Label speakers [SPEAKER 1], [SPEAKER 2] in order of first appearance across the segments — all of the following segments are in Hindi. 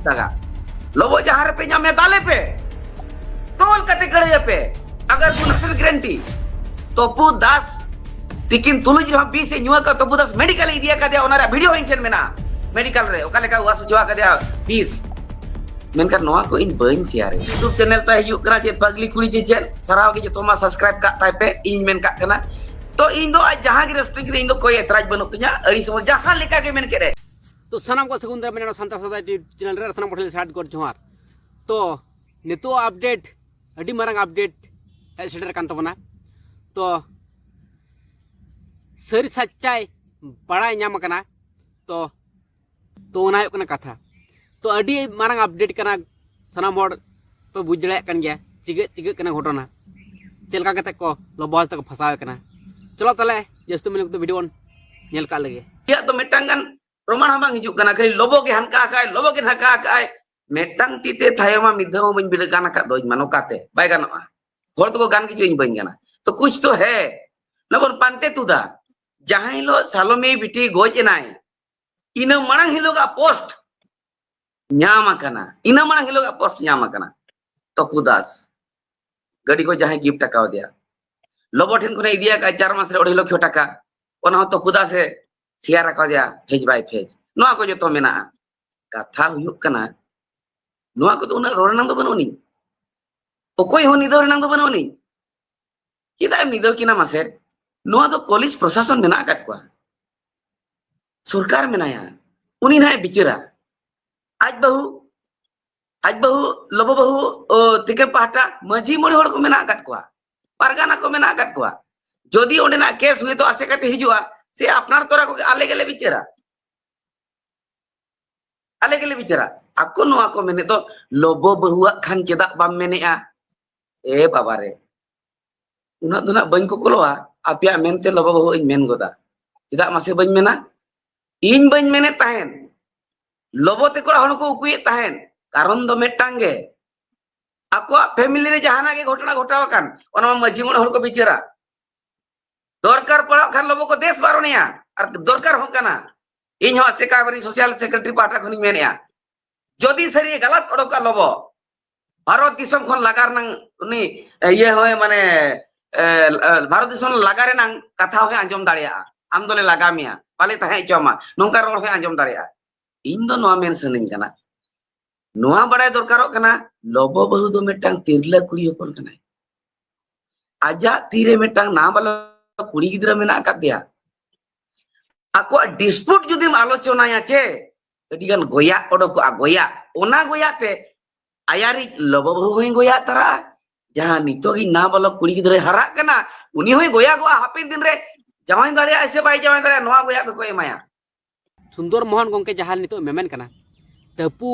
[SPEAKER 1] हांसदा का लोबो जहां रे पे ᱧᱟᱢᱮ दाले पे तोल कते गड़े पे अगर गुण गारंटी तपु दास तिकिन तुलुज रे बीस ᱧᱩ का तपु दास मेडिकल इदिया का दिया ओनारे वीडियो इनटेन मेना मेडिकल रे ओका लेका वास जोआ का दिया 20 मेनकर नोआ को इन बइन शेयर यूट्यूब चैनल पे हिजुक कना जे पगली कुड़ी जे चेन सराव के जो मा सब्सक्राइब का ताइ पे इन मेन का कना तो इन दो आज जहां के रस्ते के इन दो कोई एतराज बनो त냐 अड़ी समझ जहां लेका के मेन के
[SPEAKER 2] तो सनाम को सगुंदर मेना सांतार सोसाइटी चैनल रे सनाम पठले स्टार्ट कर जोहार तो नितो अपडेट अडी मारंग अपडेट है सेटर कान तबना तो सरी सच्चाई बड़ा नाम कना तो ओना हुयो कना कथा तो अडी मारंग अपडेट कना सनाम होड़ पे बुझ दड़े कन गया चिगे कना घटना चलका कते को लोबोस तक फसावे कना चलो तले जस्तो मिले तो वीडियो नेल का लगे
[SPEAKER 1] या तो मेटांगन प्रमाण हम हिजुक कना खाली लोबो के हनका काय लोबो के हनका काय मेटांग तीते थायमा मिधमा बइन बिल गाना का दोज मानो काते बाय गाना होड़ तो गान की चोइन बइन गाना तो कुछ तो है नबन पानते तुदा जहां हिलो सालोमे बिटी गोज नाय इन मणंग हिलो का पोस्ट न्यामा कना इन मणंग हिलो का पोस्ट न्यामा कना तो पुदास गड़ी को जहां गिफ्ट टाका दिया लोबो ठेन को इदिया का 4 मास रे 2 लाख टाका ओना तो पुदास से शेयर रखा दिया फेज बाय फेज नोआ को जो तो मेना कथा हुयुक कना नोआ को तो उना रोरनांग दो बनोनी ओकोय हो निदो रनांग दो बनोनी किदा निदो किना मासे नोआ तो पुलिस प्रशासन मेना काट को सरकार मेनाया उनी ना बिचरा आज बहु लोबो बहु तिके पाटा मजी मोड़ होड़ को मेना काट को पारगाना को मेना काट को जदि ओंडेना केस हुए तो आसे काते हिजुआ से अपनार तोरा को आले गेले बिचरा आको नोआ को मेने तो लोबो बहुआ खान चेदा बाम मेनेआ ए बाबा रे उना दुना बइन को कोलोआ आपिया मेनते लोबो बहु इन मेन गोदा चेदा मासे बइन मेना इन बइन मेने ताहेन लोबो ते कोड़ा हण को उकुये ताहेन कारण दो मेटांगे आको फैमिली रे जहाना के घटना घटाव कान ओना मजी मोड़ हण को बिचरा दरकार पड़ा खान लोबो को देश बारोनिया और दरकार हो कना इन हो सेक्रेटरी सोशल सेक्रेटरी पाटा खनि मेनेया जदि सरी गलत ओडोका लोबो भारत दिसम खन लागार नंग उनी ये होय माने भारत दिसम लागारे नंग कथा होय आंजम दाड़िया आम दोले लागा मिया पाले ताहे चोमा नोंका रोड होय आंजम दाड़िया इन दो नोआ मेन सनिन कना नोआ बड़ाय दरकारो कना लोबो बहु दो मेटांग तिरला कुड़ी होपन कना आजा तीरे मेटांग ना बाला कुड़ी गिद्रा मेना का दिया आको डिस्प्यूट जुदी आलोचना या चे अडिगान गोया ओडोको गोया ओना गोया ते आयारी लोबो बहु होय गोया तरा जहां नितोगी ना बाला कुड़ी गिद्रा हरा कना उनी होय गोया गो हापिन दिन रे जवाई दाड़े ऐसे बाई जवाई दाड़े नोआ गोया को एमाया
[SPEAKER 2] सुंदर मोहन गोंके जहां नितो मेमेन कना तपू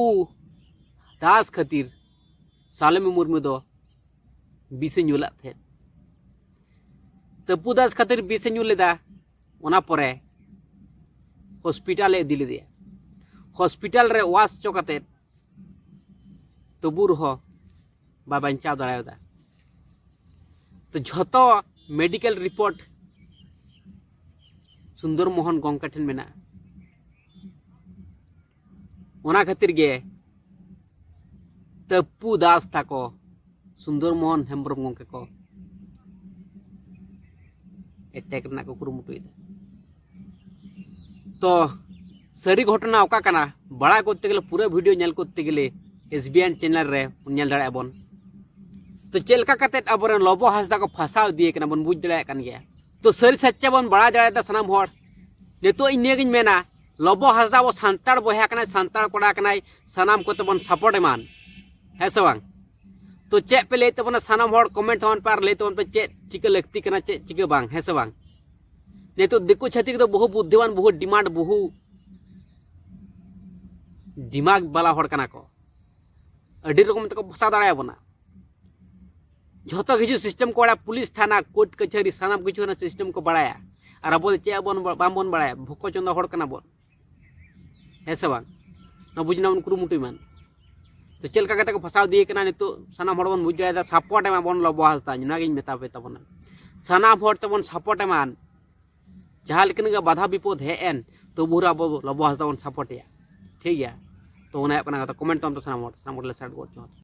[SPEAKER 2] दास खातिर सालेमी मुर्मू दो बीसे ᱧᱩᱞᱟ थे तपू दास खातिर बीसे ᱧᱩ लेदा ओना परे हॉस्पिटल इदी लेदिया हॉस्पिटल रे वास चो कते तबू रहो बा बंचाव दाड़ायदा तो झतो मेडिकल रिपोर्ट सुंदर मोहन गोंके ठेन मेना ओना खातिर गे तपू दास ताको सुंदर मोहन हेम्ब्रम गोंके को एटेक रना को कुरुमुटुइदा तो सरी घटना ओका कना बड़ा करते गेले पूरा वीडियो नेल करते गेले एसबीएन चैनल रे नेल दाड़ा बन तो चेलका कते अबरन लोबो हासदा को फसाव दिए कना बन बुझ दड़ा कन गया तो सरी सच्चा बन बड़ा जड़ा सनाम होड़ नितो इने गिन मेना लोबो हासदा वो सांताड़ बोया कना सांताड़ कोड़ा कना सनाम को तबन सपोर्ट मान है सवांग तो चे पे ले तबन सनाम होड़ कमेंट होन पर ले तबन पे चे चिके लगती कना चे चिके बांग है सवांग नितो दिकु छाती तो बहु बुद्धिमान बहु डिमांड बहु दिमाग बाला होड़ कना को अडी रकम तक फसा दाड़ा बना झोतो किछु सिस्टम को बड़ा पुलिस थाना कोर्ट कचहरी सानाम किछु ना सिस्टम को बढ़ाया और अब चे बन बामबन बढ़ाया भुको चंदा होड़ कना बन है से बांग ना बुझना उन कुरुमुटुई मान तो चलका कते को फसाव दिए कना नितो सानाम होड़ बन बुझ जायदा सपोर्ट एमा बन लोबो हासदा ना गिन मेता पे तबन सानाम होड़ तबन सपोर्ट एमान जहां लेकिन बाधा विपद हे एन तो बुरा लोबो हासदा बन सपोर्ट या ठीक गया तो तो कमेंट तो हम तो सामान ले साइड